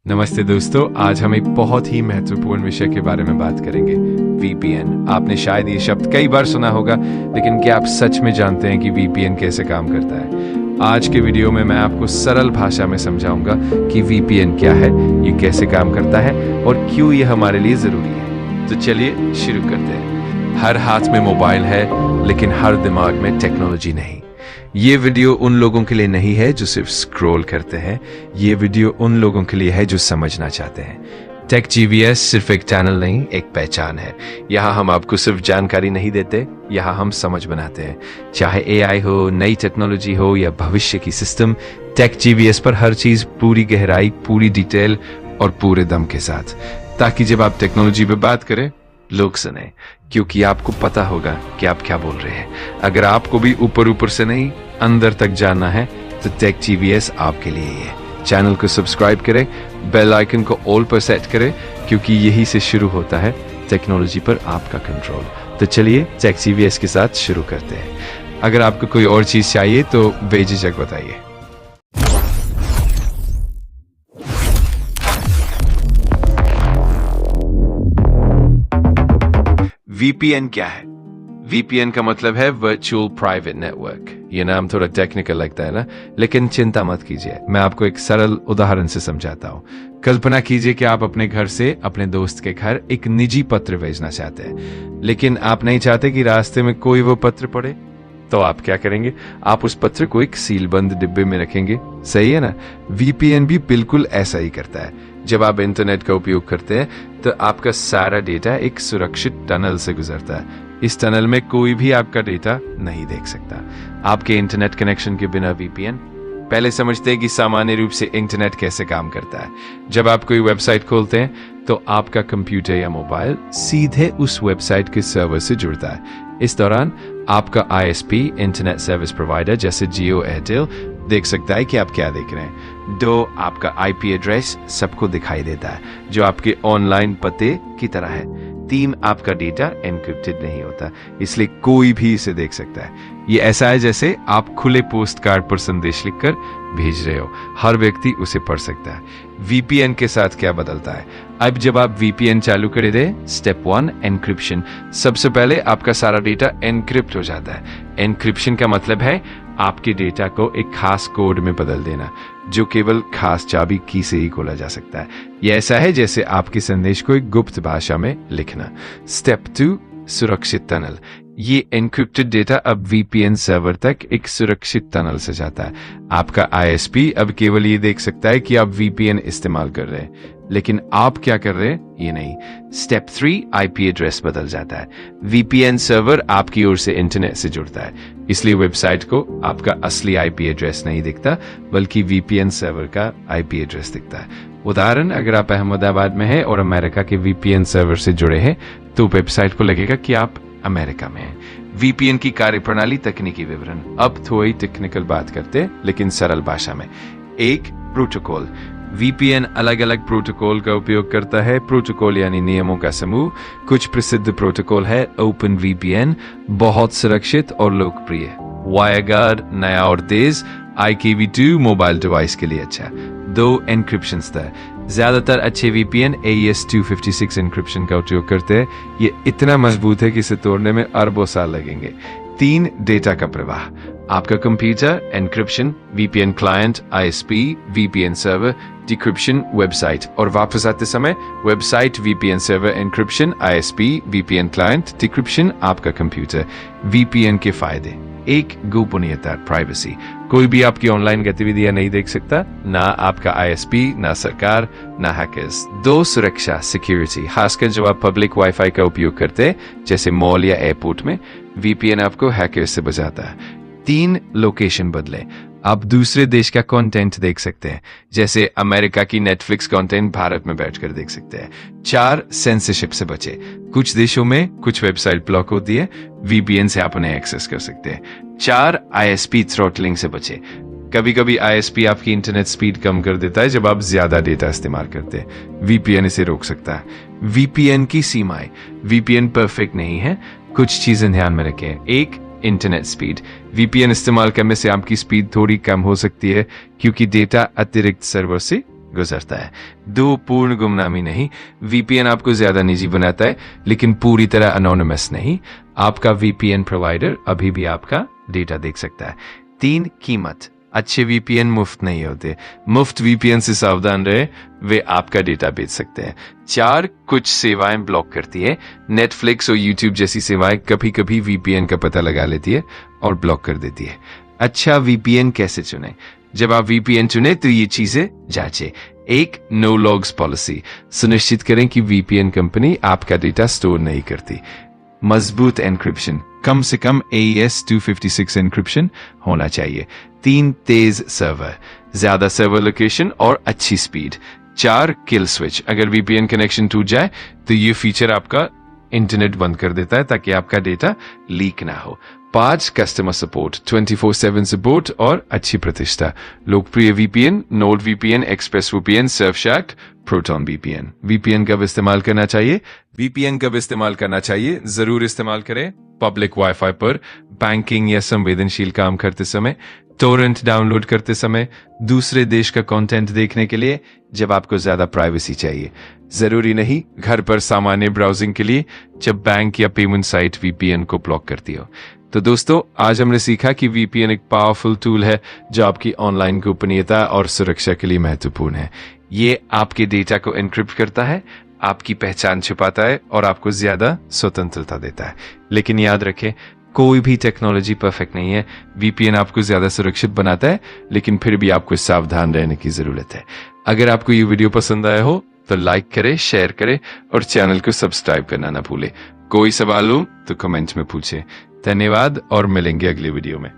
नमस्ते दोस्तों, आज हम एक बहुत ही महत्वपूर्ण विषय के बारे में बात करेंगे, वीपीएन। आपने शायद ये शब्द कई बार सुना होगा, लेकिन क्या आप सच में जानते हैं कि वीपीएन कैसे काम करता है? आज के वीडियो में मैं आपको सरल भाषा में समझाऊंगा कि वीपीएन क्या है, ये कैसे काम करता है और क्यों ये हमारे लिए जरूरी है। तो चलिए शुरू करते हैं। हर हाथ में मोबाइल है, लेकिन हर दिमाग में टेक्नोलॉजी नहीं। ये वीडियो उन लोगों के लिए नहीं है जो सिर्फ स्क्रॉल करते हैं, ये वीडियो उन लोगों के लिए है जो समझना चाहते हैं। टेक जीवीएस सिर्फ एक चैनल नहीं, एक पहचान है। यहाँ हम आपको सिर्फ जानकारी नहीं देते, यहाँ हम समझ बनाते हैं। चाहे एआई हो, नई टेक्नोलॉजी हो या भविष्य की सिस्टम, टेक जीवीएस पर हर चीज पूरी गहराई, पूरी डिटेल और पूरे दम के साथ, ताकि जब आप टेक्नोलॉजी पे बात करें लोग सुने, क्योंकि आपको पता होगा कि आप क्या बोल रहे हैं। अगर आपको भी ऊपर ऊपर से नहीं, अंदर तक जानना है, तो टेक जीवीएस आपके लिए है। चैनल को सब्सक्राइब करें, बेल आइकन को ऑल पर सेट करें, क्योंकि यही से शुरू होता है टेक्नोलॉजी पर आपका कंट्रोल। तो चलिए टेक जीवीएस के साथ शुरू करते हैं। अगर आपको कोई और चीज चाहिए तो बेझिझक बताइए। वीपीएन क्या है? वीपीएन का मतलब है वर्चुअल प्राइवेट नेटवर्क। ये नाम थोड़ा टेक्निकल लगता है ना, लेकिन चिंता मत कीजिए, मैं आपको एक सरल उदाहरण से समझाता हूँ। कल्पना कीजिए कि आप अपने घर से अपने दोस्त के घर एक निजी पत्र भेजना चाहते हैं, लेकिन आप नहीं चाहते कि रास्ते में कोई वो पत्र पढ़े। तो आप क्या करेंगे? आप उस पत्र को एक सीलबंद डिब्बे में रखेंगे, सही है ना? वीपीएन भी बिल्कुल ऐसा ही करता है। जब आप इंटरनेट का उपयोग करते हैं तो आपका सारा डेटा एक सुरक्षित टनल से गुजरता है। इस टनल में कोई भी आपका डेटा नहीं देख सकता, आपके इंटरनेट कनेक्शन के बिना। वीपीएन पहले समझते हैं कि सामान्य रूप से इंटरनेट कैसे काम करता है। जब आप कोई वेबसाइट खोलते हैं तो आपका कंप्यूटर या मोबाइल सीधे उस वेबसाइट के सर्वर से जुड़ता है। इस दौरान आपका आईएसपी, इंटरनेट सर्विस प्रोवाइडर जैसे जियो, एयरटेल, देख सकता है कि आप क्या देख रहे हैं। दो, आपका आईपी एड्रेस सबको दिखाई देता है, जो आपके ऑनलाइन पते की तरह है। तीन, आपका डेटा एन्क्रिप्टेड नहीं होता, इसलिए कोई भी इसे देख सकता है। ये ऐसा है जैसे आप खुले पोस्ट कार्ड पर संदेश लिखकर भेज रहे हो, हर व्यक्ति उसे पढ़ सकता है। वीपीएन के साथ क्या बदलता है? अब जब आप वीपीएन चालू कर दे, स्टेप 1 एन्क्रिप्शन। सबसे पहले आपका सारा डेटा एन्क्रिप्ट हो जाता है। एन्क्रिप्शन का मतलब है आपके डेटा को एक खास कोड में बदल देना, जो केवल खास चाबी की से ही खोला जा सकता है। यह ऐसा है जैसे आपके संदेश को एक गुप्त भाषा में लिखना। स्टेप 2 सुरक्षित टनल। ये एन्क्रिप्टेड डेटा अब वीपीएन सर्वर तक एक सुरक्षित टनल से जाता है। आपका आईएसपी अब केवल ये देख सकता है कि आप वीपीएन इस्तेमाल कर रहे हैं, लेकिन आप क्या कर रहे हैं ये नहीं। स्टेप 3 आईपी एड्रेस बदल जाता है। वीपीएन सर्वर आपकी ओर से इंटरनेट से जुड़ता है, इसलिए वेबसाइट को आपका असली आईपी एड्रेस नहीं दिखता, बल्कि वीपीएन सर्वर का आईपी एड्रेस दिखता है। उदाहरण, अगर आप अहमदाबाद में हैं और अमेरिका के वीपीएन सर्वर से जुड़े हैं, तो वेबसाइट को लगेगा कि आप अमेरिका में हैं। वीपीएन की कार्यप्रणाली, तकनीकी विवरण। अब थोड़ी टेक्निकल बात करते हैं, लेकिन सरल भाषा में। एक, प्रोटोकॉल। वीपीएन अलग अलग प्रोटोकॉल का उपयोग करता है। प्रोटोकॉल यानी नियमों का समूह। कुछ प्रसिद्ध प्रोटोकॉल है ओपन वीपीएन, बहुत सुरक्षित और लोकप्रिय। वायरगार्ड, नया और तेज। IKV2 मोबाइल डिवाइस के लिए अच्छा। 2, एन्क्रिप्शन स्तर। ज्यादातर अच्छे वीपीएन AES-256 एन्क्रिप्शन का उपयोग करते हैं। ये इतना मजबूत है कि इसे तोड़ने में अरबों साल लगेंगे। 3, डेटा का प्रवाह। आपका computer, encryption, VPN client, ISP, VPN server, decryption, website, और वापस आते समय website, VPN server, encryption, ISP, VPN client, decryption, आपका कंप्यूटर। वीपीएन के फायदे। एक, गोपनीयता, प्राइवेसी। कोई भी आपकी ऑनलाइन गतिविधियां नहीं देख सकता, ना आपका आईएसपी, ना सरकार, ना हैकर्स। 2, सुरक्षा, सिक्योरिटी। खासकर जब आप पब्लिक वाईफाई का उपयोग करते हैं, जैसे मॉल या एयरपोर्ट में, वीपीएन आपको हैकर्स से बचाता है। 3, लोकेशन बदले। आप दूसरे देश का कंटेंट देख सकते हैं, जैसे अमेरिका की नेटफ्लिक्स कंटेंट भारत में बैठकर देख सकते हैं। 4, सेंसरशिप से बचे। कुछ देशों में कुछ वेबसाइट ब्लॉक होती है, वीपीएन से आप उन्हें एक्सेस कर सकते हैं। 4, आईएसपी थ्रॉटलिंग से बचे। कभी कभी आईएसपी आपकी इंटरनेट स्पीड कम कर देता है जब आप ज्यादा डेटा इस्तेमाल करते हैं, वीपीएन इसे रोक सकता है। वीपीएन की सीमाएं। वीपीएन परफेक्ट नहीं है, कुछ चीजें ध्यान में रखें। एक, इंटरनेट स्पीड। वीपीएन इस्तेमाल करने से आपकी स्पीड थोड़ी कम हो सकती है, क्योंकि डेटा अतिरिक्त सर्वर से गुजरता है। दो, पूर्ण गुमनामी नहीं। वीपीएन आपको ज्यादा निजी बनाता है लेकिन पूरी तरह अनोनिमस नहीं। आपका वीपीएन प्रोवाइडर अभी भी आपका डेटा देख सकता है। 3, कीमत। अच्छे वीपीएन मुफ्त नहीं होते। मुफ्त वीपीएन से सावधान रहे, वे आपका डेटा बेच सकते हैं। 4, कुछ सेवाएं ब्लॉक करती है। नेटफ्लिक्स और यूट्यूब जैसी सेवाएं कभी कभी वीपीएन का पता लगा लेती है और ब्लॉक कर देती है। अच्छा वीपीएन कैसे चुने? जब आप वीपीएन चुने तो ये चीजें जांचें। 1, नो लॉग्स पॉलिसी। सुनिश्चित करें कि वीपीएन कंपनी आपका डेटा स्टोर नहीं करती। मजबूत एन्क्रिप्शन, कम से कम AES 256 एन्क्रिप्शन होना चाहिए। 3, तेज सर्वर, ज्यादा सर्वर लोकेशन और अच्छी स्पीड। 4, kill switch. अगर वीपीएन कनेक्शन टूट जाए तो ये फीचर आपका इंटरनेट बंद कर देता है ताकि आपका डेटा लीक ना हो। 5, कस्टमर सपोर्ट, 24/7 सपोर्ट और अच्छी प्रतिष्ठा। लोकप्रिय VPN, node VPN, express VPN, Surfshark, proton VPN. VPN कब इस्तेमाल करना चाहिए? वीपीएन कब इस्तेमाल करना चाहिए? जरूर इस्तेमाल करें पब्लिक वाईफाई पर, बैंकिंग या संवेदनशील काम करते समय, टोरेंट डाउनलोड करते समय, दूसरे देश का कंटेंट देखने के लिए, जब आपको ज्यादा प्राइवेसी चाहिए। जरूरी नहीं घर पर सामान्य ब्राउजिंग के लिए, जब बैंक या पेमेंट साइट वीपीएन को ब्लॉक करती हो। तो दोस्तों, आज हमने सीखा कि वीपीएन एक पावरफुल टूल है जो आपकी ऑनलाइन गोपनीयता और सुरक्षा के लिए महत्वपूर्ण है। ये आपके डेटा को एन्क्रिप्ट करता है, आपकी पहचान छुपाता है और आपको ज्यादा स्वतंत्रता देता है। लेकिन याद रखें, कोई भी टेक्नोलॉजी परफेक्ट नहीं है। वीपीएन आपको ज्यादा सुरक्षित बनाता है, लेकिन फिर भी आपको सावधान रहने की जरूरत है। अगर आपको ये वीडियो पसंद आया हो तो लाइक करें, शेयर करें और चैनल को सब्सक्राइब करना ना भूलें। कोई सवाल हो तो कमेंट में पूछें। धन्यवाद और मिलेंगे अगले वीडियो में।